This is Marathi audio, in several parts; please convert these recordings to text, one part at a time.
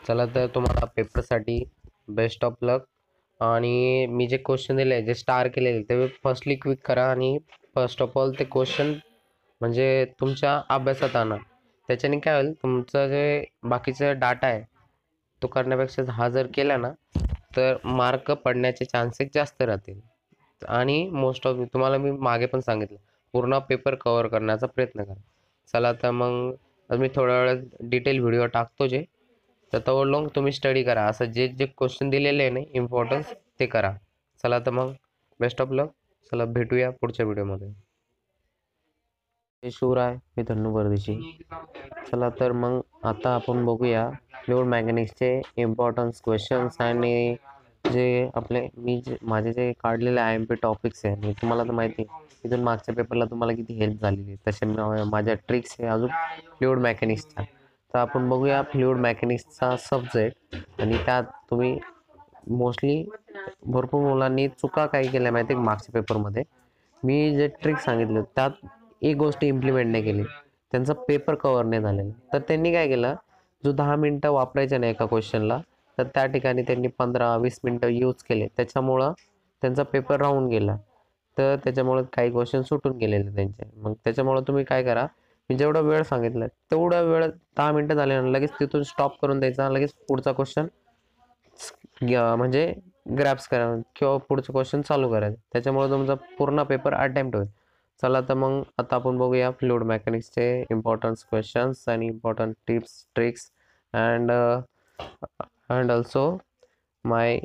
चला तर तुम्हाला पेपरसाठी बेस्ट ऑफ लक. आणि मी जे क्वेश्चन दिले जे स्टार केलेले ते फर्स्टली क्विक करा आणि फर्स्ट ऑफ ऑल ते क्वेश्चन म्हणजे तुमच्या अभ्यासात आणा. त्याच्याने काय होईल तुमचं जे बाकीचा डाटा आहे तो करण्यापेक्षा हा जर केला ना तर मार्क पडण्याचे चान्सेस जास्त राहतील. आणि मोस्ट ऑफ तुम्हाला मी मागे पण सांगितलं पूर्ण पेपर कव्हर करण्याचा प्रयत्न करा. चला तर मग मी थोड्या वेळात डिटेल व्हिडिओ टाकतो जे तर तोवर तुम्ही स्टडी करा. असं जे जे क्वेश्चन दिलेले आहे ना इम्पॉर्टन्स ते करा. चला तर मग बेस्ट ऑफ लक. चला भेटूया पुढच्या व्हिडिओमध्ये. हे शिवराय मी धन्नू परदेशी. चला तर मग आता आपण बघूया फ्लुइड मेकॅनिक्सचे इम्पॉर्टन्स क्वेश्चन्स आणि जे आपले माझे जे काढलेले आय एम पी टॉपिक्स आहे आणि तुम्हाला तर माहिती आहे इथून मागच्या पेपरला तुम्हाला किती हेल्प झालेली आहे तसे माझ्या ट्रिक्स आहे अजून फ्लुइड मेकॅनिक्सच्या. तर आपण बघूया फ्लुइड मेकॅनिक्सचा सब्जेक्ट आणि त्यात तुम्ही मोस्टली भरपूर मुलांनी चुका काही केल्या माहिती आहे मागच्या पेपरमध्ये. मी जे ट्रिक सांगितले त्यात एक गोष्ट इम्प्लिमेंट नाही केली, त्यांचा पेपर कव्हर नाही झालेला. तर त्यांनी काय केलं, जो 10 मिनटं वापरायचा नाही एका क्वेश्चनला तर त्या ठिकाणी त्यांनी 15-20 मिनटं यूज केले, त्याच्यामुळं त्यांचा पेपर राहून गेला. तर त्याच्यामुळं काही क्वेश्चन सुटून गेलेले त्यांचे. मग त्याच्यामुळं तुम्ही काय करा, मी जेवढा वेळ सांगितला तेवढा वेळ 10 मिनटं झाले ना लगेच तिथून स्टॉप करून द्यायचा, लगेच पुढचा क्वेश्चन म्हणजे ग्रॅप्स करा किंवा पुढचं क्वेश्चन चालू करायचं. त्याच्यामुळे तुमचा पूर्ण पेपर अटेम्प्ट होईल. चला तर मग आता आपण बघूया फ्लुइड मेकॅनिक्सचे इम्पॉर्टन्स क्वेश्चन्स आणि important tips tricks and and also my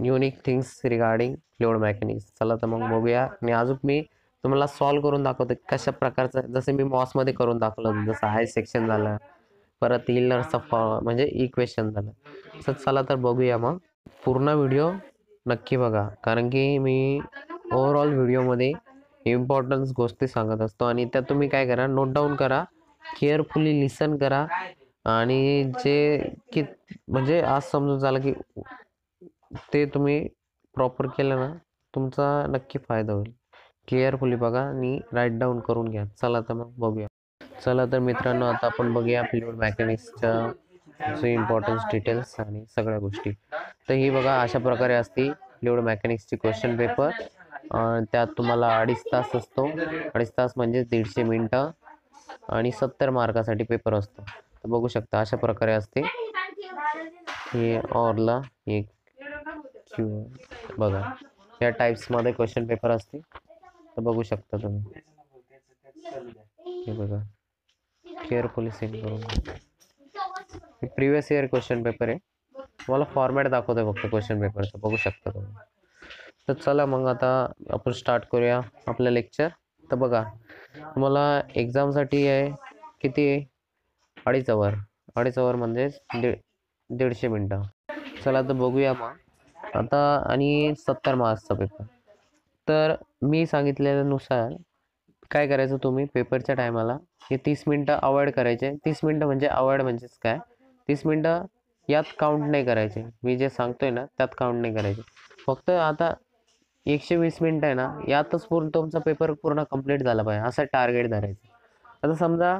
unique things regarding fluid mechanics. चला तर मग बघूया. आणि अजून मी तुम्हाला सॉल्व करून दाखवतो कशा प्रकारचं, जसं मी मॉसमध्ये करून दाखवलं, जसं हाय सेक्शन झालं, परत इलनरचं म्हणजे इक्वेशन झालं. तर चला तर बघूया. मग पूर्ण व्हिडिओ नक्की बघा, कारण की मी ओव्हरऑल व्हिडिओमध्ये इम्पॉर्टन्स गोष्टी सांगत असतो आणि त्या तुम्ही काय करा, नोट डाऊन करा, केअरफुली लिसन करा आणि जे की म्हणजे आज समजून झालं की ते तुम्ही प्रॉपर केलं ना तुमचा नक्की फायदा होईल. केअरफुली बघा आणि राईट डाऊन करून घ्या. चला तर मग बघूया. चला तर मित्रांनो आता आपण बघूया फ्लुइड मेकॅनिक्सच्या जे इम्पॉर्टन्स डिटेल्स आणि सगळ्या गोष्टी. तर ही बघा अशा प्रकारे असते फ्लुइड मेकॅनिक्सची क्वेश्चन पेपर. त्यात तुम्हाला 2.5 तास असतो. 2.5 तास म्हणजे 150 मिनटं आणि 70 मार्कासाठी पेपर असतो. तर बघू शकता अशा प्रकारे असते. हे ऑरला एक बघा या टाईप्समध्ये क्वेश्चन पेपर असते. तर बघू शकता तुम्ही. हे बघा केअरफुली सेंड करून. हे प्रिव्हियस इयर क्वेश्चन पेपर आहे. तुम्हाला फॉर्मॅट दाखवतोय फक्त क्वेश्चन पेपरचं, बघू शकता तुम्ही. तर चला मग आता आपण स्टार्ट करूया आपलं लेक्चर. तर बघा तुम्हाला एक्झामसाठी आहे किती आहे, 2.5 आवर. 2.5 आवर म्हणजे 150 मिनटं. चला तर बघूया मग आता. आणि 70 मार्क्सचा पेपर. तर मी सांगितलेल्यानुसार काय करायचं, तुम्ही पेपरच्या टायमाला हे 30 मिनटं अवॉइड करायचे. 30 मिनटं म्हणजे अवॉइड म्हणजेच काय, 30 मिनटं यात काउंट नाही करायचे. मी जे सांगतोय ना त्यात काउंट नाही करायचे. फक्त आता 120 मिनटं आहे ना यातच पूर्ण तुमचा पेपर पूर्ण कंप्लीट झाला पाहिजे असं टार्गेट धरायचं. आता समजा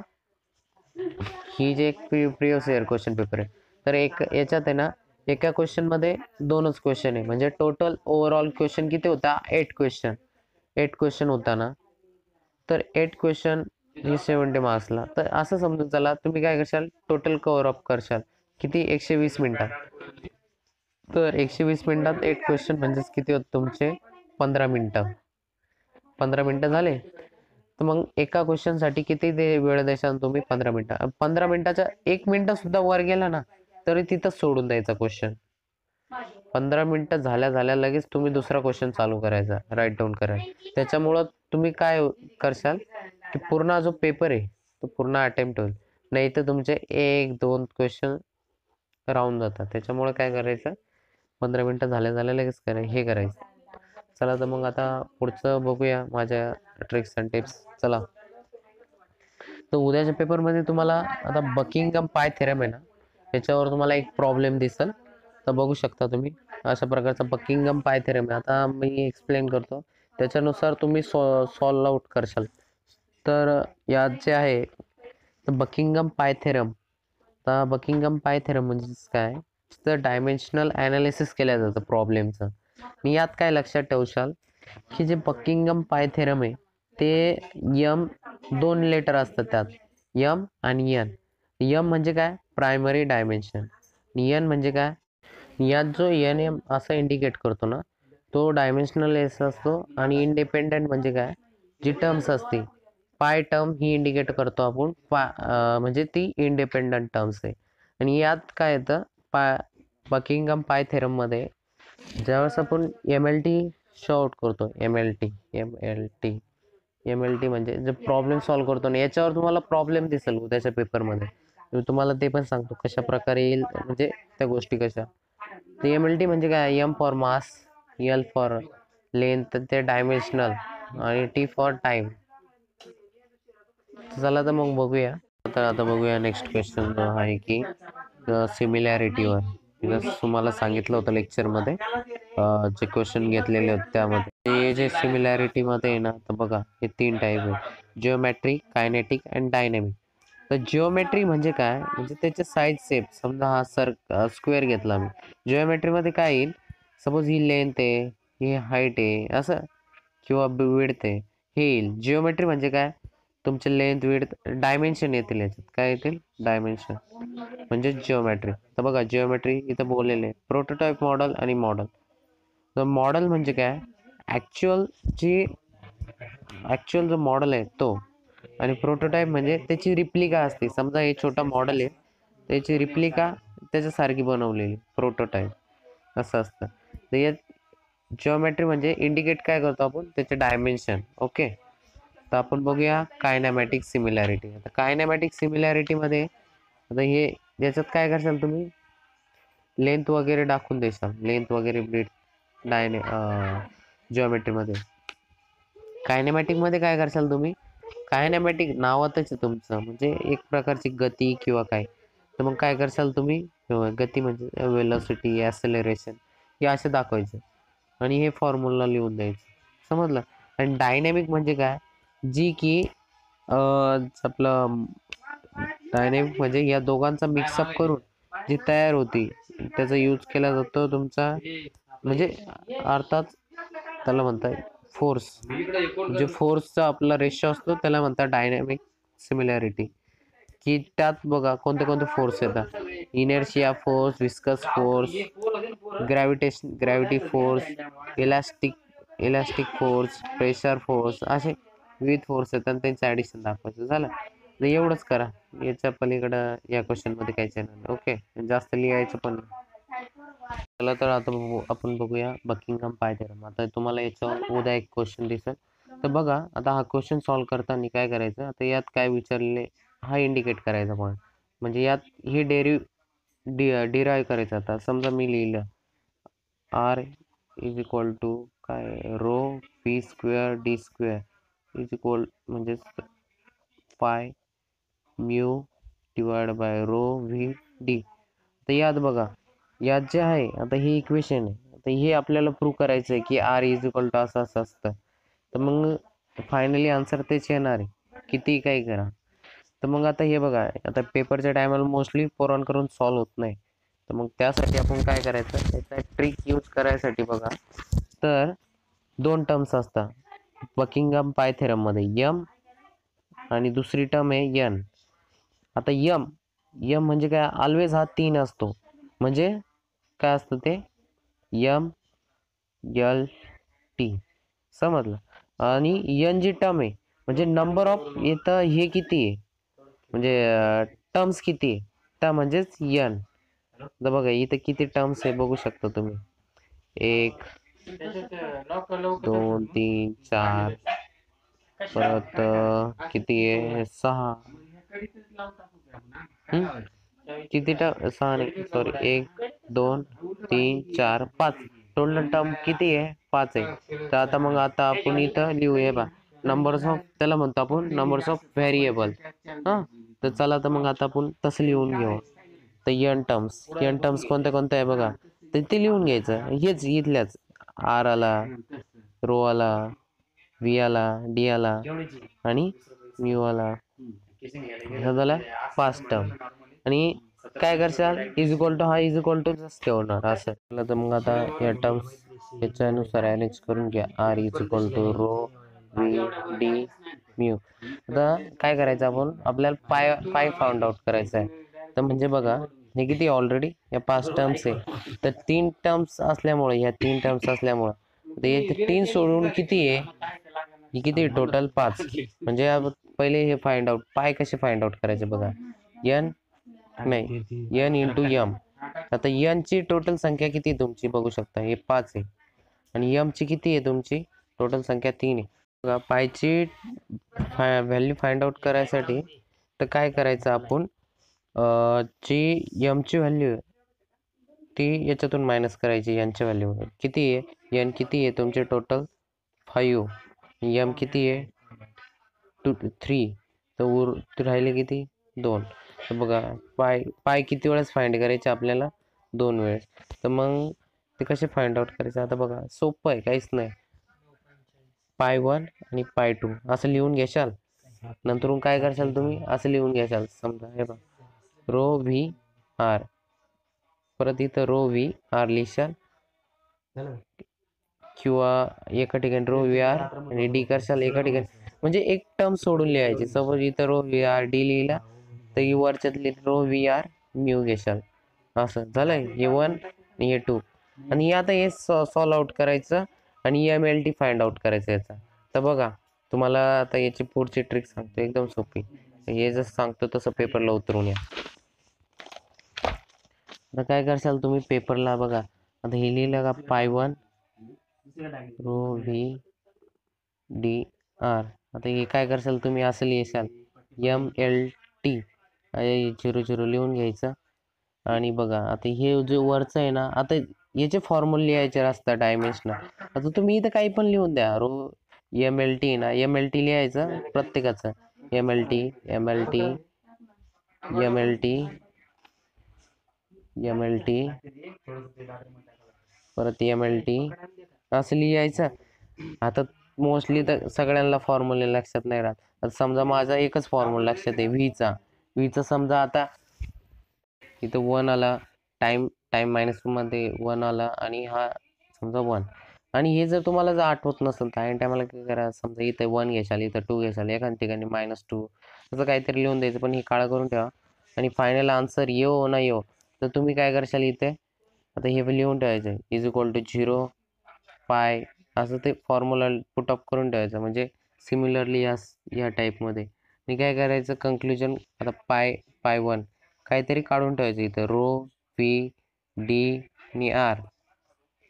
ही जे एक प्रिव्हियस इयर क्वेश्चन पेपर आहे तर एक याच्यात आहे ना एका क्वेश्चनमध्ये 2च क्वेश्चन आहे, म्हणजे टोटल ओव्हरऑल क्वेश्चन किती होता, 8 क्वेश्चन. 8 क्वेश्चन होता ना, तर 8 क्वेश्चन ही 70 मार्क्सला. तर असं समजून चला तुम्ही काय करशाल, टोटल कव्हर अप करशाल किती, 120 मिनटात. तर 120 मिनिटात 8 क्वेश्चन म्हणजेच किती होत तुमचे 15 मिनटं. 15 मिनटं झाले. तर मग एका क्वेश्चनसाठी किती वेळ द्याल तुम्ही, 15 मिनटं. 15 मिनिटाचा 1 मिनिटं सुद्धा वर गेला ना तरी तिथंच सोडून द्यायचा क्वेश्चन. 15 मिनिटं झाल्या लगेच तुम्ही दुसरा क्वेश्चन चालू करायचा, राईट डाऊन करायचा. त्याच्यामुळं तुम्ही काय करशाल की पूर्ण जो पेपर आहे तो पूर्ण अटेम्प्ट होईल. नाही तर तुमचे 1-2 क्वेश्चन राहून जातात. त्याच्यामुळे काय करायचं, 15 मिनिटं झाल्या लगेच हे करायचं. चला तर मग आता पुढचं बघूया माझ्या ट्रिक्स अँड टिप्स. चला तर उद्याच्या पेपरमध्ये तुम्हाला आता बकिंगहॅम पाय थेरम आहे ना याच्यावर तुम्हाला एक प्रॉब्लेम दिसेल. तर बघू शकता तुम्ही अशा प्रकारचा बकिंगहॅम पाय थेरम आहे. आता मी एक्सप्लेन करतो त्याच्यानुसार तुम्ही सॉल्व आउट करशाल. तर यात जे आहे बकिंगहॅम पाय थेरम आता बकिंगम पाय थेरम म्हणजे काय, तर डायमेन्शनल ॲनालिसिस केलं जातं प्रॉब्लेमचं. आणि यात काय लक्षात ठेवशाल की जे बकिंगम पाय थेरम आहे ते यम 2 लेटर असतात त्यात, यम आणि यन. यम म्हणजे काय, प्रायमरी डायमेन्शन. यन म्हणजे काय, यात जो एन एम असं इंडिकेट करतो ना, तो डायमेन्शनल एस असतो. आणि इंडिपेंडंट म्हणजे काय, जी टर्म्स असते पाय टर्म ही इंडिकेट करतो आपण म्हणजे ती इंडिपेंडंट टर्म्स आहे. आणि यात काय येतं, बकिंगम पाय थेरममध्ये ज्यावेळेस आपण एम एल टी शॉर्ट करतो, एम एल टी म्हणजे जे प्रॉब्लेम सॉल्व्ह करतो ना, याच्यावर तुम्हाला प्रॉब्लेम दिसेल उद्याच्या पेपरमध्ये. मी तुम्हाला ते पण सांगतो कशा प्रकारे येईल, म्हणजे त्या गोष्टी कशा. तर एम एल टी म्हणजे काय, M for mass, L for length, ते डायमेन्शनल, आणि टी फॉर टाइम. चला तर मग बघूया. आता बघूया नेक्स्ट क्वेश्चन जो आहे की सिमिलॅरिटीवर. जसं तुम्हाला सांगितलं होतं लेक्चरमध्ये जे क्वेश्चन घेतलेले होते त्यामध्ये, हे जे सिमिलॅरिटीमध्ये आहे ना, तर बघा हे 3 टाईप आहे, जिओमॅट्रिक, कायनेटिक अँड डायनॅमिक. तर जिओमेट्री म्हणजे काय, म्हणजे त्याचे साईज शेप. समजा हा स्क्वेअर घेतला मी, जिओमेट्रीमध्ये काय येईल, सपोज ही लेंथ आहे, ही हाईट आहे असं, किंवा विड्थ आहे, हे येईल. जिओमेट्री म्हणजे काय, तुमचे लेंथ, विड्थ, डायमेन्शन येतील याच्यात. काय येतील, डायमेन्शन, म्हणजे जिओमेट्री. तर बघा जिओमेट्री इथं बोललेले प्रोटोटाइप, मॉडेल आणि मॉडेल. तर मॉडेल म्हणजे काय, ॲक्च्युअल जो मॉडेल आहे तो. आणि प्रोटोटाइप म्हणजे त्याची रिप्लिका असते. समजा हे छोटा मॉडेल आहे, त्याची रिप्लिका त्याच्यासारखी बनवलेली, प्रोटोटाइप असं असतं. तर यात जिओमेट्री म्हणजे इंडिकेट काय करतो आपण, त्याचे डायमेन्शन. ओके. तर आपण बघूया कायनॅमॅटिक सिमिलॅरिटी. आता कायनॅमॅटिक सिमिलॅरिटीमध्ये आता हे याच्यात काय करशाल तुम्ही, लेंथ वगैरे दाखवून देशाल, लेंथ वगैरे ब्रीथ जिओमेट्रीमध्ये. कायनेमॅटिकमध्ये काय करशाल तुम्ही, कायनेमॅटिक नावातच आहे तुमचं, म्हणजे एक प्रकारची गती किंवा काय. तर मग काय करशाल तुम्ही, गती म्हणजे वेलोसिटी, ॲक्सेलरेशन, हे असे दाखवायचं आणि हे फॉर्म्युला लिहून द्यायचं. समजलं. आणि डायनॅमिक म्हणजे काय, जी की आपलं डायनॅमिक म्हणजे या दोघांचा मिक्सअप करून जी तयार होती, त्याचा यूज केला जातो तुमचा, म्हणजे अर्थात त्याला म्हणतात फोर्स. जे फोर्सचा आपला रेशो असतो त्याला म्हणतात डायनॅमिक सिमिलॅरिटी. की त्यात बघा कोणते कोणते फोर्स येतात, inertia force, viscous force, gravity force, elastic force, pressure force, असे विविध फोर्स येतात आणि त्यांचं ॲडिशन दाखवायचं. झालं. तर एवढंच करा, याच्या पलीकडं या क्वेश्चनमध्ये काहीच येणार नाही. ओके, जास्त लिहायचं पण नाही. चला तर आता आपण बघूया बकिंगहॅम पाय थेरम. आता तुम्हाला याच्यावर उद्या एक क्वेश्चन दिसेल. तर बघा आता हा क्वेश्चन सॉल्व्ह करताना काय करायचं, आता यात काय विचारले हा इंडिकेट करायचा पॉईंट. म्हणजे यात हे डिराईव्ह करायचं. आता समजा मी लिहिलं आर इज इक्वल टू काय, rho P square D square is equal म्हणजे pi mu divide by rho V D. तर यात बघा, यात जे आहे आता ही इक्वेशन आहे. आता हे आपल्याला प्रूव्ह करायचं आहे की आर इज इक्वल टू असं असं असतं. तर मग फायनली आन्सर तेच येणार आहे, किती काही करा. तर मग आता हे बघा, आता पेपरच्या टायमाला मोस्टली करून सॉल्व्ह होत नाही. तर मग त्यासाठी आपण काय करायचं, त्याचा ट्रिक यूज करायसाठी बघा, तर 2 टर्म्स असतात बकिंगहॅम पाय थेरममध्ये, यम आणि दुसरी टर्म आहे यन. आता यम म्हणजे काय, ऑलवेज हा 3 असतो. म्हणजे काय असतं ते, यम एल टी. समजलं. आणि यन जी टर्म आहे म्हणजे नंबर ऑफ येतं, हे किती आहे म्हणजे टर्म्स किती आहे, त्या म्हणजेच यन. तर बघा इथे किती टर्म्स आहे बघू शकता तुम्ही, 1 2 3 4, परत किती आहे 6. किती टर्म, 6 नाही सॉरी, 1 2 3 4 5. टोटल टर्म किती आहे, 5 आहे. तर आता मग आता आपण इथं लिहूया बा, नंबर्स ऑफ, त्याला म्हणतो आपण नंबर्स ऑफ व्हेरिएबल. हां, तर चला तर मग आता आपण तसं लिहून घेऊ. तर यन टर्म्स कोणत्या कोणत्या आहे बघा, तर ते लिहून घ्यायचं. हेच इथल्याच, आर आला, रो आला, व्ही आला, डी आला आणि म्यू आला. ह्या झाल्या 5 टर्म. आणि काय करशाल, इज इक्वल टू हा इज इक्वल टू जास्त होणार असं. तर मग आता या टर्म्स याच्यानुसार अरेंज करून घ्या. R is equal to rho V D mu. आता काय करायचं आपण, आपल्याला पाय पाय फाउंड आउट करायचं आहे. तर म्हणजे बघा, हे किती ऑलरेडी या 5 टर्म्स आहे. तर 3 टर्म्स असल्यामुळे, ह्या 3 टर्म्स असल्यामुळे ते 3 सोडून किती आहे, ही किती टोटल 5. म्हणजे पहिले हे फाइंड आउट, पाय कसे फाइंड आउट करायचे बघा. एन नाही, एन इंटू एम. आता एन ची टोटल संख्या किती तुमची बघू शकता, हे 5 आहे. आणि एम ची किती आहे तुमची टोटल संख्या 3 आहे. बघा, पायची व्हॅल्यू फाइंड आउट करायसाठी तर काय करायचं आपण, जी एम ची व्हॅल्यू ती याच्यातून मायनस करायची. यांच्या व्हॅल्यू किती आहे, एन किती आहे तुमचे टोटल 5, एम किती आहे 3, तर राहिले किती 2. तर बघा, पाय पाय किती वेळेस फाइंड करायचे आपल्याला, 2 वेळेस. तर मग ते कसे फाइंड आउट करायचे, आता बघा सोपं आहे, काहीच नाही. पाय 1 आणि पाय 2 असं लिहून घ्याल. नंतरून काय करशाल तुम्ही, असं लिहून घ्याल. समजा हे बघा, रो व्ही आर, परत इथं रो व्ही आर लिहिशाल, किंवा एका ठिकाणी रो व्ही आर आणि डी करशाल एका ठिकाणी. म्हणजे एक टर्म सोडून लिहायची. सपोज इथं रो व्ही आर डी लिहिला, तर ही वरच्यातली रो व्ही आर म्यू घेशाल. असं झालंय, हे 1 आणि हे 2. आणि आता हे सॉल्व आउट करायचं आणि M L T find out करायचं याचा. तर बघा, तुम्हाला आता याची पुढची ट्रिक सांगतो, एकदम सोपी. हे जसं सांगतो तसं पेपरला उतरून या. आता काय करशाल तुम्ही पेपरला, बघा आता हे लिहिलं का, पाय 1 रो व्ही डी आर. आता हे काय करशाल तुम्ही, असं लिहिशाल एम एल टी 00 लिहून घ्यायचं. आणि बघा, आता हे जे वरचं आहे ना, आता याचे फॉर्म्युले लिहायचे असतात डायमेन्शनल. आता तुम्ही इथं काही पण लिहून द्या, रो एम एल टी ना, एम एल टी लिहायचं प्रत्येकाचं. M L T M L T M L T M L T परत एम एल टी असं लिहायचं. आता मोस्टली तर सगळ्यांना फॉर्म्युले लक्षात नाही राहत. आता समजा माझा एकच फॉर्म्युला लक्षात आहे, व्हीचा समजा आता इथं 1 आला, टाइम टाइम मायनस मध्ये 1 आला, आणि हा समजा 1. आणि हे जर तुम्हाला जर आठवत नसेल तर ऐन टायमाला काय करा, समजा इथं 1 घ्याल, इथं 2 घ्याल, एका ठिकाणी -2 असं काहीतरी लिहून द्यायचं. पण हे काळं करून ठेवा. आणि फायनल आन्सर येऊ ना येऊ, तर तुम्ही काय करशाल इथे, आता हे लिहून ठेवायचं इज इक्वल टू 0 पाय, असं ते फॉर्म्युला पुटअप करून ठेवायचं. म्हणजे सिमिलरली या टाईपमध्ये. आणि काय करायचं कन्क्लुजन, आता पाय 1 काहीतरी काढून ठेवायचं इथं, रो व्ही डी आणि आर.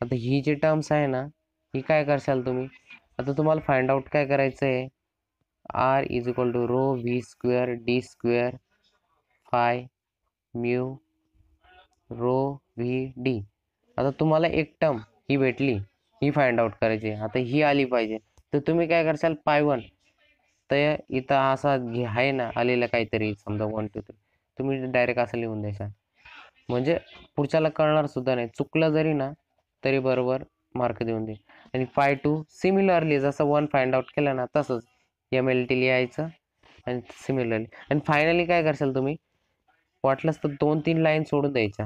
आता ही जी टर्म्स आहे ना, ही काय करशाल तुम्ही, आता तुम्हाला फाइंड आउट काय करायचं आहे, R is equal to rho V square D square phi mu rho V D. आता तुम्हाला एक टर्म ही भेटली, ही फाइंड आउट करायची. आता ही आली पाहिजे, तर तुम्ही काय करशाल, पाय 1 तर इथं असा आहे ना आलेला काहीतरी, समजा 1 2 3, तुम्ही डायरेक्ट असं लिहून द्यायचा. म्हणजे पुढच्याला कळणार सुद्धा नाही, चुकलं जरी ना तरी बरोबर मार्क देऊन दे. आणि पाय 2 सिमिलरली जसं 1 फाइंड आउट केलं ना, तसंच एम एल टी लिहायचं आणि सिमिलरली. आणि फायनली काय करशाल तुम्ही, वाटलंच तर 2-3 लाईन सोडून द्यायच्या.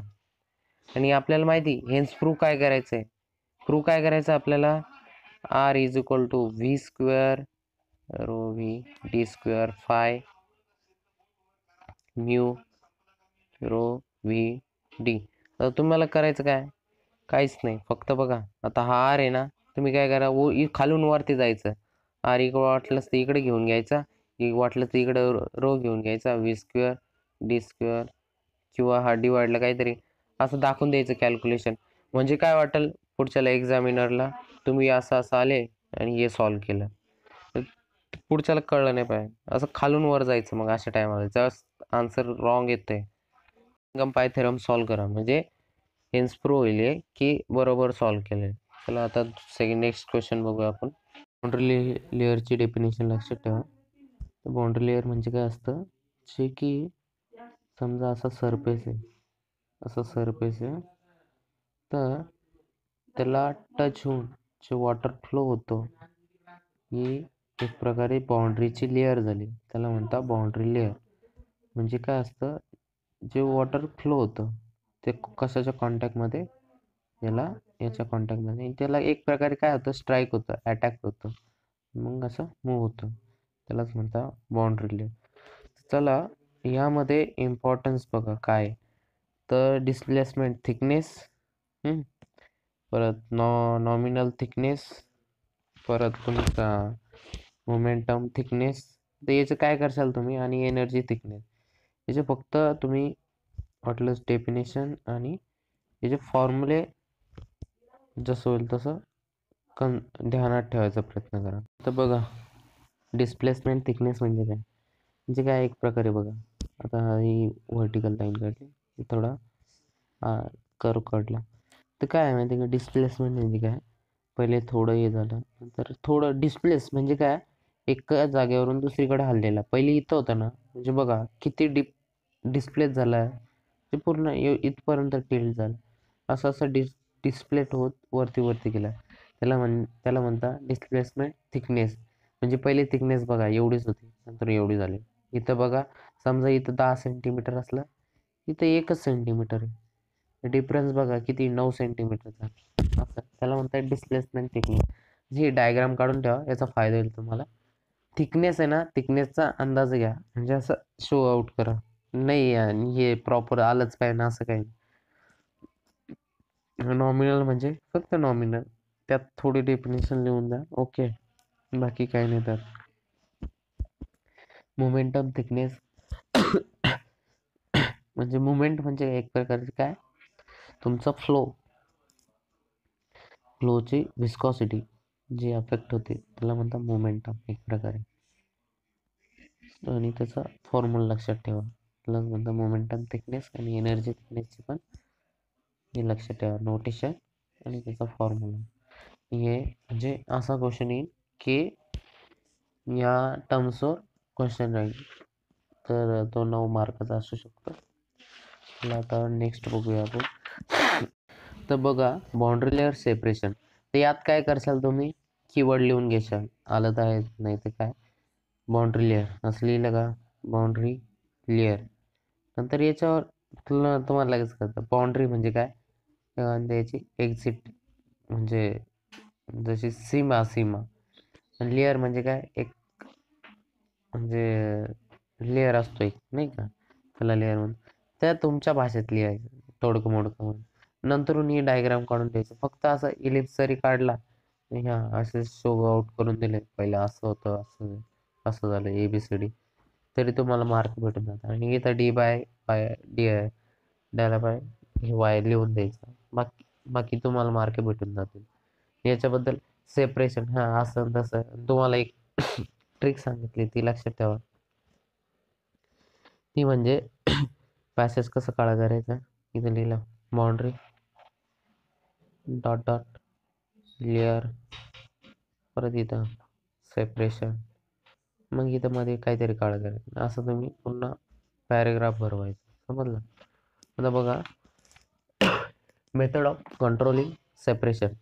आणि आपल्याला माहिती हेन्स प्रूफ काय करायचं आहे, प्रूफ काय करायचं आपल्याला, R is equal to V square rho V D square phi mu rho V D. आता तुम्हाला करायचं काय, काहीच नाही, फक्त बघा आता हा आर आहे ना, तुम्ही काय करा, खालून वरती जायचं. आर इकडं वाटलंच तर इकडे घेऊन घ्यायचा, वाटलं तर इकडं रो घेऊन घ्यायचा, व्ही स्क्वेअर डी स्क्वेअर, किंवा हा डिवाइडला काहीतरी असं दाखवून द्यायचं कॅल्क्युलेशन. म्हणजे काय वाटेल पुढच्याला एक्झामिनरला, तुम्ही असं असं आले आणि हे सॉल्व्ह केलं, तर पुढच्याला कळलं नाही पाहिजे. असं खालून वर जायचं. मग अशा टायमाला जर आन्सर रॉंग येतोय, पाय थेरम सॉल्व्ह करा, म्हणजे हेन्स प्रूव्ह होईल की बरोबर सॉल्व्ह केले. चला आता नेक्स्ट क्वेश्चन बघूया आपण. बाउंड्री लेअरची डेफिनेशन लक्षात ठेवा. तर बाउंड्री लेअर म्हणजे काय असतं, जे की समजा असा सरफेस आहे, असा सरफेस आहे, तर त्याला टच होऊन जे वॉटर फ्लो होतो, ही एक प्रकारे बाउंड्रीची लेअर झाली, त्याला म्हणतात बाउंड्री लेअर. म्हणजे काय असतं, जे वॉटर फ्लो होतं ते कशाच्या कॉन्टॅक्टमध्ये, याच्या कॉन्टॅक्टमध्ये, त्याला एक प्रकारे काय होतं, स्ट्राईक होतं, अटॅक होतं, मग असं मूव्ह होतं, त्यालाच म्हणता बाउंड्री लेयर. चला यामध्ये इम्पॉर्टन्स बघा काय, तर डिस्प्लेसमेंट थिकनेस, परत नॉमिनल थिकनेस, परत तुमचा मोमेंटम थिकनेस, तर याचं काय करशाल तुम्ही, आणि एनर्जी थिकनेस, याचे फक्त तुम्ही वाटलंच डेफिनेशन आणि याचे फॉर्म्युले जसं होईल तसं ध्यानात ठेवायचा प्रयत्न करा. तर बघा डिस्प्लेसमेंट थिकनेस म्हणजे काय एक प्रकारे बघा, आता ही व्हर्टिकल लाईन काढली, थोडा कर्व काढला, तर काय आहे माहिती का, डिस्प्लेसमेंट म्हणजे काय, पहिले थोडं हे झालं, नंतर थोडं डिस्प्लेस म्हणजे काय, एका जागेवरून दुसरीकडे हललेला, पहिले इथं होतं ना, म्हणजे बघा किती डिस्प्लेस झाला, ते पूर्ण इथपर्यंत टिल्ट झालं, असं असं डिस्प्लेट होत वरती वरती गेला, त्याला म्हणता डिस्प्लेसमेंट थिकनेस. म्हणजे पहिले थिकनेस बघा एवढीच होती, नंतर एवढी झाली. इथं बघा, समजा इथं 10 सेंटीमीटर असलं, इथं 1 सेंटीमीटर आहे, डिफरन्स बघा किती, 9 सेंटीमीटरचा, असं त्याला म्हणतात डिस्प्लेसमेंट थिकनेस. ही डायग्राम काढून ठेवा, याचा फायदा होईल तुम्हाला. थिकनेस आहे ना, थिकनेसचा अंदाज घ्या, म्हणजे असं शो आउट करा, नाही आणि हे प्रॉपर आलंच पाहिजे ना असं काही. नॉमिनल म्हणजे फक्त नॉमिनल, त्यात थोडी डेफिनेशन लिहून द्या, ओके, बाकी काही नाही. त्यात मोमेंटम थिकनेस म्हणजे मुवमेंट म्हणजे एक प्रकारचे काय, तुमचा फ्लोची विस्कॉसिटी जी अफेक्ट होते त्याला म्हणतात मोमेंटम एक प्रकारे, आणि त्याचा फॉर्म्युला लक्षात ठेवा, त्याला म्हणतात मोमेंटम थिकनेस, आणि एनर्जी थिकनेसची पण हे लक्षात ठेवा, नोटेशन आणि त्याचा फॉर्म्युला. हे म्हणजे असा क्वेश्चन येईल की या टर्म्सवर क्वेश्चन राहील, तर तो 9 मार्काचा असू शकतो. चला आता नेक्स्ट बघूया आपण. तर बघा बाउंड्री लेअर सेपरेशन, तर यात काय करशाल तुम्ही, कीवर्ड लिहून घेशाल, आलं तर आहे, नाही तर काय, बाउंड्री लेअर असं लिहिलं का, बाउंड्री लेअर, नंतर याच्यावर तुम्हाला लगेच कळतं बाउंड्री म्हणजे काय, त्याची एक्झिट म्हणजे जशी सीमा, आणि लेअर म्हणजे काय, एक म्हणजे लेअर असतो एक, नाही का, त्याला लेअर म्हणून, त्या तुमच्या भाषेत लिहायचं तोडकं मोडकं म्हणून. नंतरून ही डायग्राम काढून द्यायचं, फक्त असं इलिप्स जरी काढला, ह्या असे शो आउट करून दिले, पहिलं असं होतं, असं असं झालं ABCD, तरी तुम्हाला मार्क भेटून जातात. आणि इथं बाय डी डायला बाय हे वाय लिहून द्यायचं, बाकी तुम्हाला मार्क भेटून जातील. याच्याबद्दल सेपरेशन, असं तसं तुम्हाला एक ट्रिक सांगितली, ती लक्षात ठेवा, ती म्हणजे पॅसेज कसं काळा करायचा, इथं लिहिलं बाउंड्री डॉट डॉट लेअर, परत इथं सेपरेशन, मग इथं मध्ये काहीतरी काळं करायचं, असं तुम्ही पुन्हा पॅरेग्राफ भरवायचं, समजलं. आता बघा मेथड ऑफ कंट्रोलिंग सेपरेशन,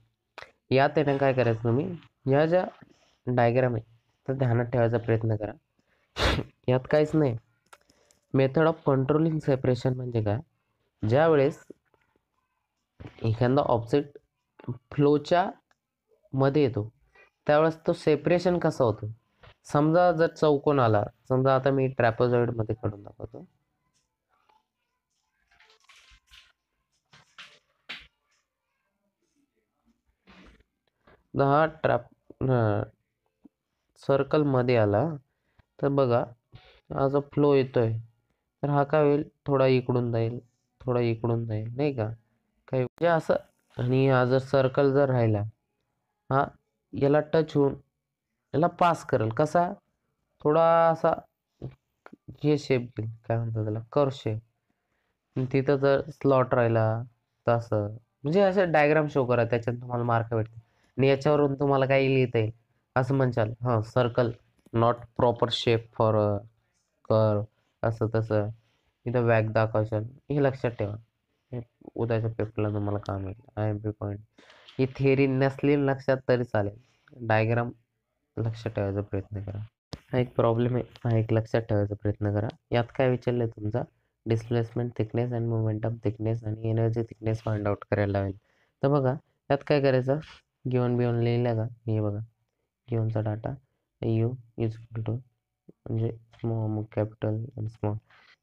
यात त्याने काय करायचं, तुम्ही या ज्या डायग्राम आहे तर ध्यानात ठेवायचा प्रयत्न करा. यात काहीच नाही, मेथड ऑफ कंट्रोलिंग सेपरेशन म्हणजे काय, ज्या वेळेस एखादा ऑब्जेक्ट फ्लोच्या मध्ये येतो त्यावेळेस तो सेपरेशन कसा होतो. समजा जर चौकोन आला, समजा आता मी ट्रॅपेझॉइड मध्ये काढून दाखवतो, हा सर्कल मध्ये आला, तर बघा हा जो फ्लो येतोय, तर हा काय होईल, थोडा इकडून जाईल, थोडा इकडून जाईल, नाही का, काही म्हणजे असं. आणि हा जर सर्कल जर राहिला, हा याला टच होऊन याला पास करेल, कसा, थोडा असा हे शेप घेईल, काय म्हणतात त्याला, कर्व शेप, तिथं जर स्लॉट राहिला तसं, म्हणजे असं डायग्राम शो करा, त्याच्यात तुम्हाला मार्क भेटतील. आणि याच्यावरून तुम्हाला काही लिहिता येईल, असं म्हणशाल, circle not proper shape for curve, असं तसं, इथं वॅग दाखवशाल, हे लक्षात ठेवा, हे उद्याच्या पेपरला तुम्हाला काम येईल, IMP पॉईंट. ही थिअरी नसली लक्षात तरी चालेल, डायग्राम लक्षात ठेवायचा प्रयत्न करा. हा एक प्रॉब्लेम आहे, हा एक लक्षात ठेवायचा प्रयत्न करा. यात काय विचारलंय तुमचा displacement thickness and momentum thickness आणि एनर्जी थिकनेस फाइंड आउट करायला लावेल. तर बघा यात काय करायचं, गिवन बिवन लिहिलं का, हे बघा गिवनचा data U is equal to म्हणजे स्मॉल कॅपिटल आणि स्मॉल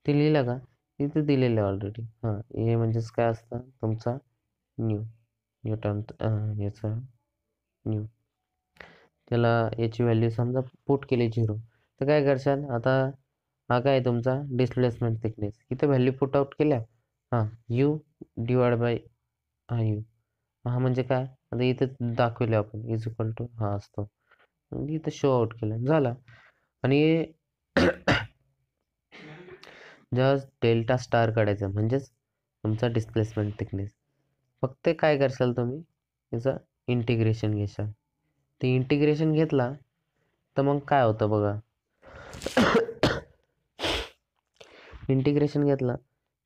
ते लिहिलं का, तिथे दिलेलं आहे ऑलरेडी. हां, हे म्हणजेच काय असतं तुमचा न्यू न्यूटन याचा न्यू, त्याला याची व्हॅल्यू समजा पुट केली 0, तर काय करशाल आता, हा काय तुमचा डिस्प्लेसमेंट थिकनेस, इथे व्हॅल्यू पुट आउट केल्या. हां, यू डिवाइड बाय हा यू, हा म्हणजे काय, आता इथे दाखवले आपण इज इक्वल टू हा असतो, म्हणजे इथं शो आउट केलं झाला. आणि जस्ट डेल्टा स्टार काढायचं म्हणजेच तुमचा डिस्प्लेसमेंट थिकनेस. फक्त काय करशाल तुम्ही, याचं इंटिग्रेशन घेशाल. ते इंटिग्रेशन घेतला तर मग काय होतं बघा, इंटिग्रेशन घेतलं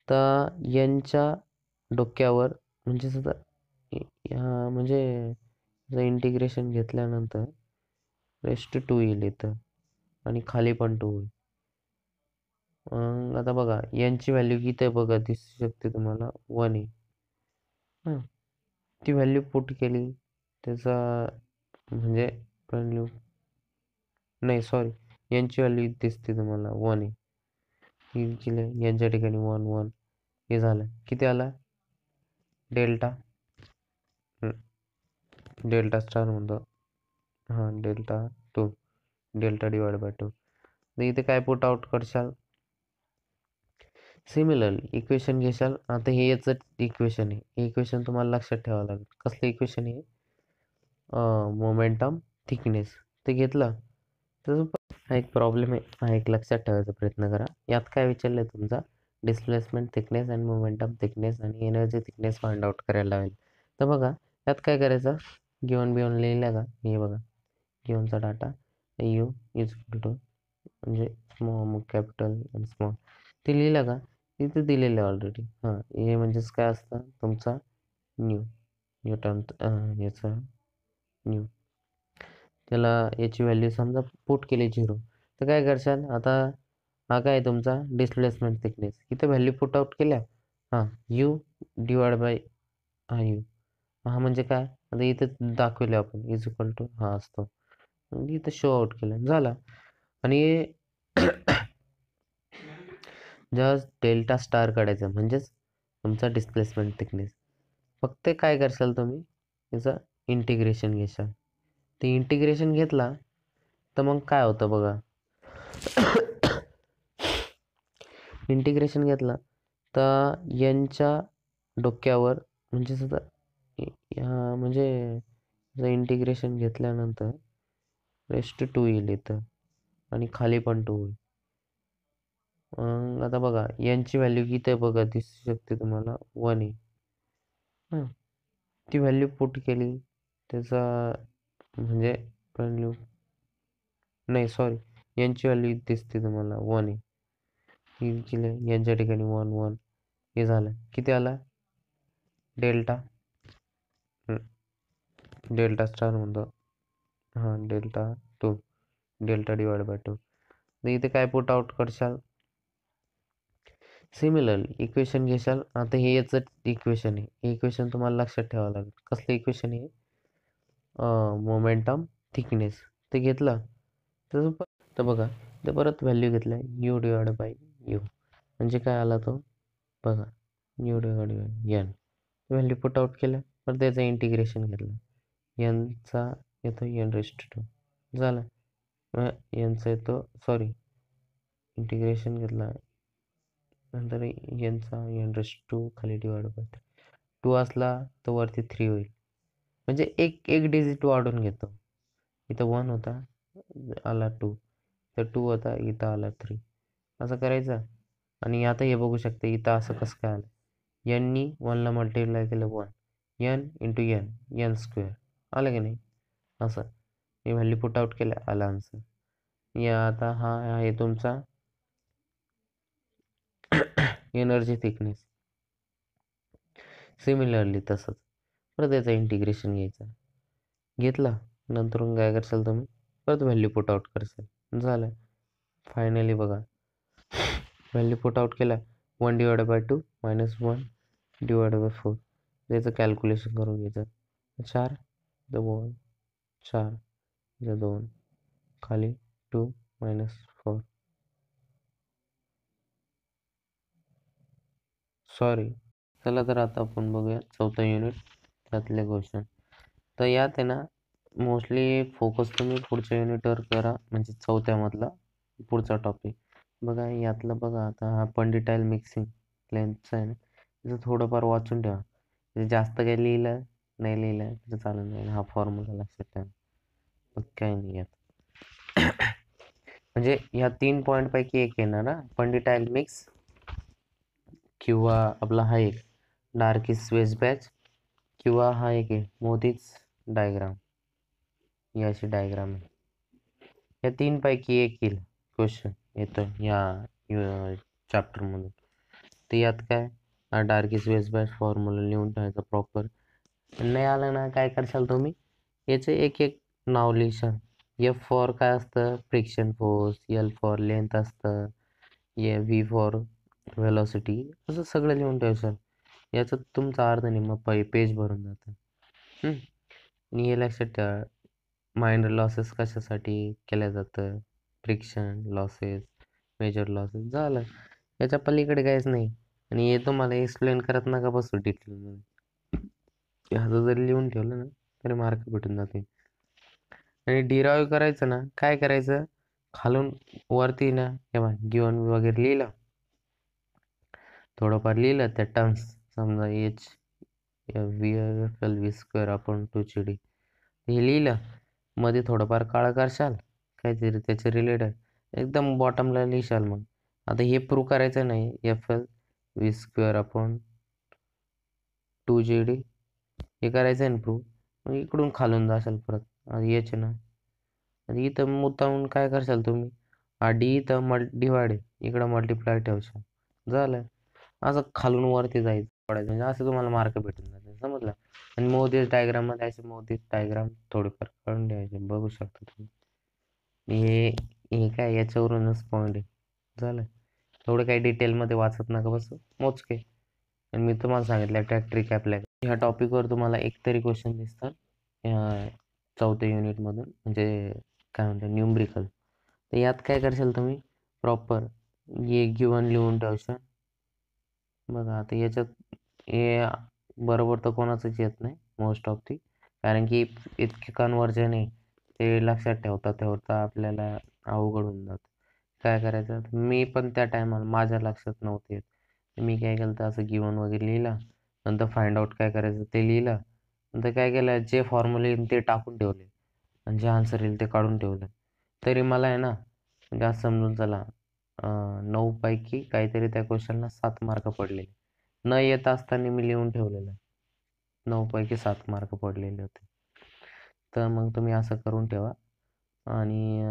तर यांच्या डोक्यावर म्हणजे सुद्धा म्हणजे इंटिग्रेशन घेतल्यानंतर रेस्ट 2 येईल इथं आणि खाली पण 2 होईल. आता बघा यांची व्हॅल्यू किती आहे बघा, दिसू शकते तुम्हाला 1 आहे. हां, ती व्हॅल्यू पुट केली, त्याचा म्हणजे व्हॅल्यू नाही सॉरी, यांची व्हॅल्यू दिसते तुम्हाला 1 आहे. ही केली यांच्या ठिकाणी 1 1 हे झालं, किती आला डेल्टा, डेल्टा स्टार म्हणतो. हां, डेल्टा 2, डेल्टा डिवाइड बाय 2. तर इथे काय पुट आउट करशाल, सिमिलरली इक्वेशन घेशाल. आता हे याचं इक्वेशन आहे, हे इक्वेशन तुम्हाला लक्षात ठेवावं लागेल. कसलं इक्वेशन आहे, मोमेंटम थिकनेस. ते घेतलं तर हा एक प्रॉब्लेम आहे, हा एक लक्षात ठेवायचा प्रयत्न करा. यात काय विचारलं आहे तुमचा displacement thickness and momentum thickness आणि एनर्जी थिकनेस फाइंड आउट करायला लावेल. तर बघा यात काय करायचं, गिवन बिवन लिहिलं का, हे बघा गिवनचा data U is equal to म्हणजे स्मॉल कॅपिटल आणि स्मॉल ते लिहिलं का, तिथे दिलेलं आहे ऑलरेडी. हां, हे म्हणजेच काय असतं तुमचा न्यू न्यूटन याचा न्यू, त्याला याची व्हॅल्यू समजा पुट केली 0, तर काय करशाल आता, हा काय तुमचा डिस्प्लेसमेंट थिकनेस, इथे व्हॅल्यू पुट आउट केल्या. हां, यू डिवाइड बाय हा यू, हा म्हणजे काय, आता इथे दाखवले आपण इज इक्वल टू हा असतो, म्हणजे इथं शो आउट केलं झाला. आणि जस्ट डेल्टा स्टार काढायचं म्हणजेच तुमचा डिस्प्लेसमेंट थिकनेस. फक्त काय करशाल तुम्ही, याचं इंटिग्रेशन घेशाल. ते इंटिग्रेशन घेतला तर मग काय होतं बघा, इंटिग्रेशन घेतलं तर यांच्या डोक्यावर म्हणजे सुद्धा म्हणजे इंटिग्रेशन घेतल्यानंतर रेस्ट 2 येईल इथं आणि खाली पण 2 होईल. आता बघा यांची व्हॅल्यू किती आहे बघा, दिसू शकते तुम्हाला 1 आहे. हां, ती व्हॅल्यू पुट केली, त्याचा म्हणजे व्हॅल्यू नाही सॉरी, यांची व्हॅल्यू दिसते तुम्हाला 1 आहे. ही केली यांच्या ठिकाणी 1 1 हे झालं, किती आला डेल्टा, डेल्टा स्टार म्हणतो. हां, डेल्टा 2, डेल्टा डिवाइड बाय 2. तर इथे काय पुट आउट करशाल, सिमिलरली इक्वेशन घेशाल. आता हे याचं इक्वेशन आहे, हे इक्वेशन तुम्हाला लक्षात ठेवावं लागेल. कसलं इक्वेशन आहे, मोमेंटम थिकनेस. ते घेतलं तर बघा ते परत व्हॅल्यू घेतल्या यू डिवाइड बाय यू, म्हणजे काय आला तो बघा U divide by N, value put out केलं, पण त्याचं इंटिग्रेशन घेतलं, एनचा येतो एन रेस्ट 2 झालं, एनचा येतो सॉरी इंटिग्रेशन घेतला नंतर एनचा एन रेस्ट 2 खाली डिवाइड बाय 2 असला तर वरती 3 होईल, म्हणजे एक एक डिजिट वाढून घेतो. इथं 1 होता आला 2, तर 2 होता इथं आला 3, असं करायचं. आणि आता हे बघू शकते इथं असं कसं काय आलं, यांनी 1ला मल्टिप्लाय केलं 1, N into N, N square आलं की नाही, असं मी व्हॅल्यू पुट आउट केलं, आला आन्सर. या आता हा आहे तुमचा एनर्जी थिकनेस. सिमिलरली तसंच परत याचं इंटिग्रेशन घ्यायचं, घेतला नंतरून काय करशाल तुम्ही, परत व्हॅल्यू पुट आउट करशाल झालं. फायनली बघा व्हॅल्यू पुट आउट केला 1/2 मायनस 1/4 त्याचं कॅल्क्युलेशन करून घ्यायचं. 4 2 4 2 खाली 2 मायनस 4 सॉरी. चला तर आता आपण बघूया चौथा युनिट त्यातले क्वेश्चन. तर यात आहे ना मोस्टली फोकस तुम्ही पुढच्या युनिटवर करा, म्हणजे चौथ्यामधला पुढचा टॉपिक बघा. यातलं बघा आता हा पंडिटाईल मिक्सिंग लेन्थचा आहे ना, त्याचं थोडंफार वाचून ठेवा. जास्त काही लिहिलं नाही लिहिलं तर चालेल नाही. हा फॉर्म्युला लक्षात ठेवा, मग काही नाही यात. म्हणजे ह्या 3 पॉईंट पैकी एक येणार ना, पंडिटाईल मिक्स किंवा आपला हा एक डार्किस वेज बॅच किंवा हा एक आहे मोदीच डायग्राम. ही अशी डायग्राम आहे. या 3 पैकी एक येईल क्वेश्चन येतो या चॅप्टरमधून. तर यात काय डार्किस वेज बॅच फॉर्म्युला लिहून ठेवायचा प्रॉपर. नाही आलं ना काय करशाल तुम्ही, याचे एक एक नाव लिहिशाल. एफ फॉर काय असतं friction force, L for length असतं, व्ही फॉर व्हेलॉसिटी, असं सगळं लिहून ठेवशाल. याच्यात तुमचा अर्ध निम्मा पेज भरून जातं. आणि हे लक्षात ठेवा, मायनर लॉसेस कशासाठी केल्या जातं, फ्रिक्शन लॉसेस, मेजर लॉसेस, झालं. याच्या पलीकडे काहीच नाही. आणि हे तुम्हाला एक्सप्लेन करत नका बसू डिटेलमध्ये. ह्याचं जरी लिहून ठेवलं ना तरी मार्क भेटून जाते. आणि डिराईव्ह करायचं ना, काय करायचं, खालून वरती ना हे गिवन वगैरे लिहिलं, थोडंफार लिहिलं त्या टर्म्स, समजा H V F L V square upon 2 हे लिहिलं. मध्ये थोडंफार काळं करशाल काहीतरी त्याचे रिलेटेड, एकदम बॉटमला लिहिशाल. मग आता हे प्रूव्ह करायचं नाही, F L V square upon 2 हे करायचं आहे ना प्रूव्ह. मग इकडून खालून जाशाल परत याचे ना, आणि इथं मुद्दामून काय करशाल तुम्ही, हा डी इथं डिवाइड इकडं मल्टिप्लाय ठेवशाल, झालं. असं खालून वरती जायचं पडायचं, म्हणजे असं तुम्हाला मार्क भेटून जाते, समजलं. आणि मोदीस डायग्राम मध्ये असे मोदीस डायग्राम थोडेफार काढून द्यायचे, बघू शकता तुम्ही. हे हे काय याच्यावरूनच पॉईंट आहे, झालं. एवढं काही डिटेलमध्ये वाचत नका बस, मोजके. आणि मी तुम्हाला सांगितलं त्या ट्रिक अप्लाय. ह्या टॉपिकवर तुम्हाला एक तरी क्वेश्चन दिसतात चौथ्या युनिटमधून, म्हणजे काय म्हणतात न्यूमरिकल. तर यात काय करशाल तुम्ही, प्रॉपर हे गिवन लिहून ठेवशाल. बघा आता याच्यात हे बरोबर तर कोणाचंच येत नाही मोस्ट ऑफ दी, कारण की इतके कन्वर्जन आहे ते लक्षात ठेवता ठेवता आपल्याला अवघड होऊन जातं. काय करायचं, मी पण त्या टायमाला माझ्या लक्षात नव्हते येत. मी काय केलं तर असं गिवन वगैरे लिहिलं, नंतर फाइंड आउट काय करायचं ते लिहिलं, नंतर काय केलं जे फॉर्म्युले येईल ते टाकून ठेवले आणि जे आन्सर येईल ते काढून ठेवलं. तरी मला आहे ना म्हणजे असं समजून चला 9 पैकी काहीतरी त्या क्वेश्चनला 7 मार्क पडलेले. न येत असताना मी लिहून ठेवलेलं 9 पैकी 7 मार्क पडलेले होते. तर मग तुम्ही असं करून ठेवा. आणि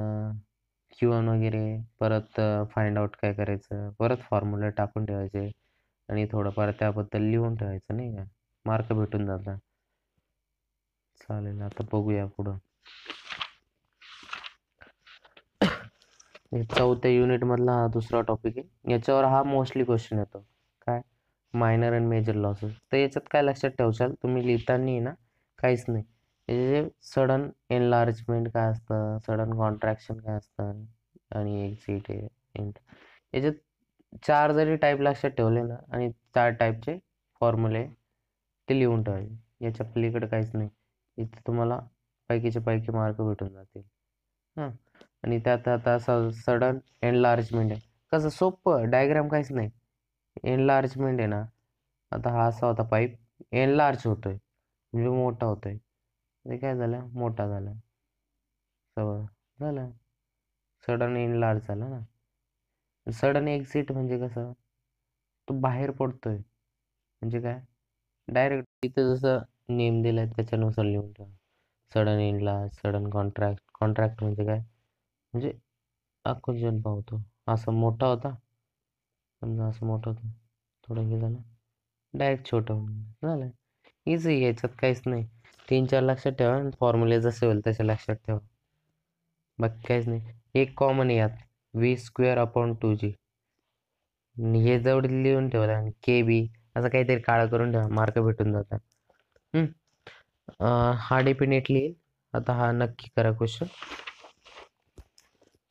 Q1 वगैरे परत फाइंड आउट काय करायचं, परत फॉर्म्युला टाकून ठेवायचे आणि थोडंफार त्याबद्दल लिहून ठेवायचं, नाही का, मार्क भेटून जातात. चालेल, आता बघूया पुढं. चौथ्या युनिट मधला हा दुसरा टॉपिक आहे. याच्यावर हा मोस्टली क्वेश्चन येतो, काय मायनर अँड मेजर लॉसेस. तर याच्यात काय लक्षात ठेवशाल तुम्ही लिहिताना ना, काहीच नाही. याचे सडन एनलार्जमेंट काय असतं, सडन कॉन्ट्रॅक्शन काय असतं, आणि एक्झिट याच्यात 4 जरी टाईप लक्षात ठेवले ना, आणि 4 टाईपचे फॉर्म्युले ते लिहून ठेवायचे. याच्या पलीकडे काहीच नाही. इथे तुम्हाला पैकीचे पैकी मार्क भेटून जातील. हां, आणि त्यात आता सडन एनलार्जमेंट आहे, कसं सोपं, डायग्राम काहीच नाही. एनलार्जमेंट आहे ना, आता हा असा होता पाईप, एनलार्ज होतोय म्हणजे मोठा होतोय, म्हणजे काय झालं, मोठा झाला, सवय झालं, सडन एनलार्ज झाला ना. सडन एक्झिट म्हणजे कसं, तो बाहेर पडतोय, म्हणजे काय, डायरेक्ट तिथं जसं नेम दिलाय त्याच्यानुसार लिहून ठेवा. Sudden enlarge, sudden contract. Contract म्हणजे काय, म्हणजे आकुंचन पावतो, असं मोठा होता, समजा असं मोठं होतं, थोडं हे झालं, डायरेक्ट छोटं होऊन झालं. इझी, याच्यात काहीच नाही. 3-4 लक्षात ठेवा, फॉर्म्युले जसे होईल तसे लक्षात ठेवा, बाकी काहीच नाही. एक कॉमन यात व्ही स्क्वेअर अपॉन 2G, आणि हे जवळ लिहून ठेवलं आणि के बी असं काहीतरी काळं करून ठेवा, मार्क भेटून जातात. हा डेफिनेटली येईल. आता हा नक्की करा क्वेश्चन.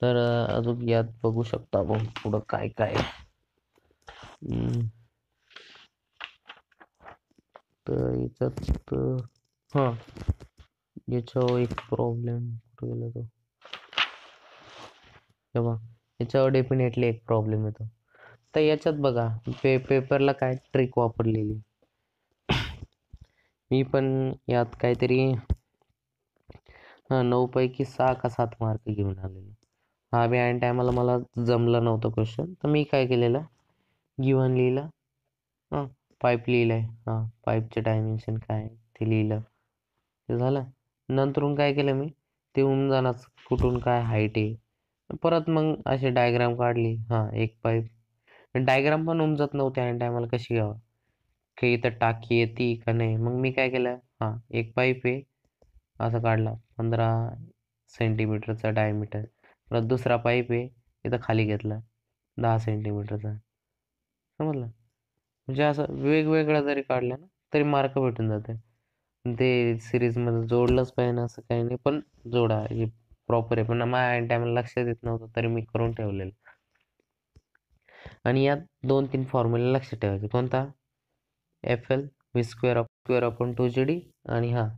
तर अजून यात बघू शकता आपण पुढं काय काय. तर याच्यात हां याच्यावर एक प्रॉब्लेम कुठे गेला तो, तेव्हा याच्यावर डेफिनेटली एक प्रॉब्लेम येतो. तर याच्यात बघा पेपरला काय ट्रिक वापरलेली. मी पण यात काहीतरी 9 पैकी 6 का 7 मार्क घेऊन आलेलो. हा बी ऐन टायमाला मला जमलं नव्हतं क्वेश्चन, तर मी काय केलेलं, गिव्हन लिहिलं, हां पाईप लिहिलंय, हां पाईपचे डायमेन्शन काय आहे ते लिहिलं, ते झालं. नंतरून काय केलं मी, ते उंजानाच कुठून काय हाईट आहे, परत मग अशी डायग्राम काढली. हां एक पाईप डायग्राम पण उमजत नव्हते ऐन टायमाला, कशी घ्यावं, की इथं टाकी येते का नाही. मग मी काय केलं, हां एक पाईप आहे असा काढला 15 सेंटीमीटरचा डायमीटर. परत दुसरा पाईप आहे इथं खाली घेतला 10 सेंटीमीटरचा. समजलं. म्हणजे असं वेगवेगळं जरी काढलं ना तरी मार्क भेटून जाते. ते सिरीजमध्ये जोडलंच पाहिजे ना असं काही नाही, पण जोडा हे प्रॉपर आहे. पण माझ्या ऐन टायमाला लक्षात येत नव्हतं तरी मी करून ठेवलेलं. आणि यात 2-3 फॉर्म्युला लक्षात ठेवायचे. कोणता, F L V square upon 2 आणि हा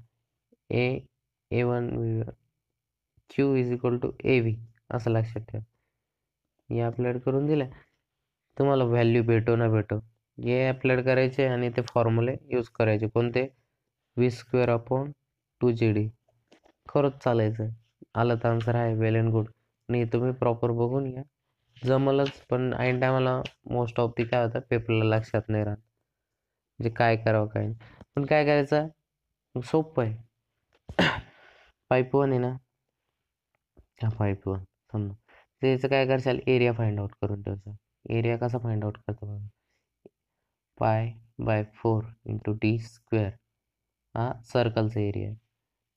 A one Q is equal to A V, असं लक्षात ठेवा. हे अपलोड करून दिलं, तुम्हाला व्हॅल्यू भेटो ना भेटो हे अपलोड करायचे आणि ते फॉर्म्युले यूज करायचे. कोणते, व्ही स्क्वेअर अपॉन 2 खरंच चालायचं. आलं तर आन्सर आहे, वेल अँड गुड. नाही तुम्ही प्रॉपर बघून घ्या, जमलच. पण ऐन टायमाला मोस्ट ऑफ दी काय होतं, पेपरला लक्षात नाही राहत म्हणजे काय करावं काय नाही. पण काय करायचं, सोपं आहे. पाईप वन आहे ना, हा पाईप वन समजा, त्याचं काय करशाल, एरिया फाइंड आउट करून ठेवायचा. एरिया कसा फाइंड आउट करतो बघा, पाय/4 इंटू डी स्क्वेअर, हा सर्कलचा एरिया आहे.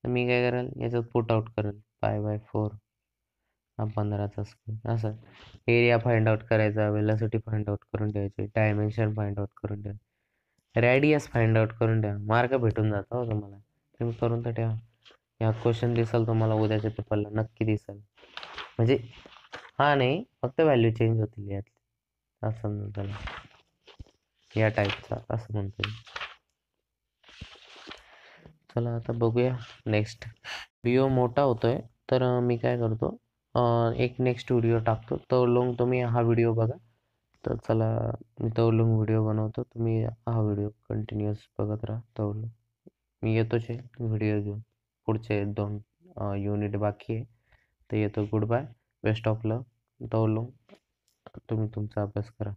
तर मी काय करेल, याच्यात पुट आउट करेल पाय/4 हा 15चा स्क्वेअर. असं एरिया फाइंड आउट करायचा, वेलॉसिटी फाइंड आउट करून ठेवायची, डायमेन्शन फाइंड आउट करून ठेवा, रेडियस फाइंड आउट करून ठेवा. मार्क भेटून जातो हो तुम्हाला, तुम्ही करून तर ठेवा. हा क्वेश्चन दिसेल तुम्हाला उद्याच्या पेपरला, नक्की दिसेल. म्हणजे हा नाही, फक्त व्हॅल्यू चेंज होतील यातली, असं समजून त्याला, या टाईपचा असं म्हणतो. चला आता बघूया नेक्स्ट. व्हिडिओ मोठा होतोय तर मी काय करतो, एक नेक्स्ट व्हिडिओ टाकतो, तोवरून तुम्ही हा व्हिडिओ बघा. तर चला मी तोवरून व्हिडिओ बनवतो, तुम्ही हा व्हिडिओ कंटिन्युअस बघत राहा तोवरून. मी येतोच आहे व्हिडिओ घेऊन, पुढचे 2 युनिट बाकी आहे. तर येतो. गुड बाय, बेस्ट ऑफ लक. तोवरून तुम्ही तुमचा अभ्यास करा.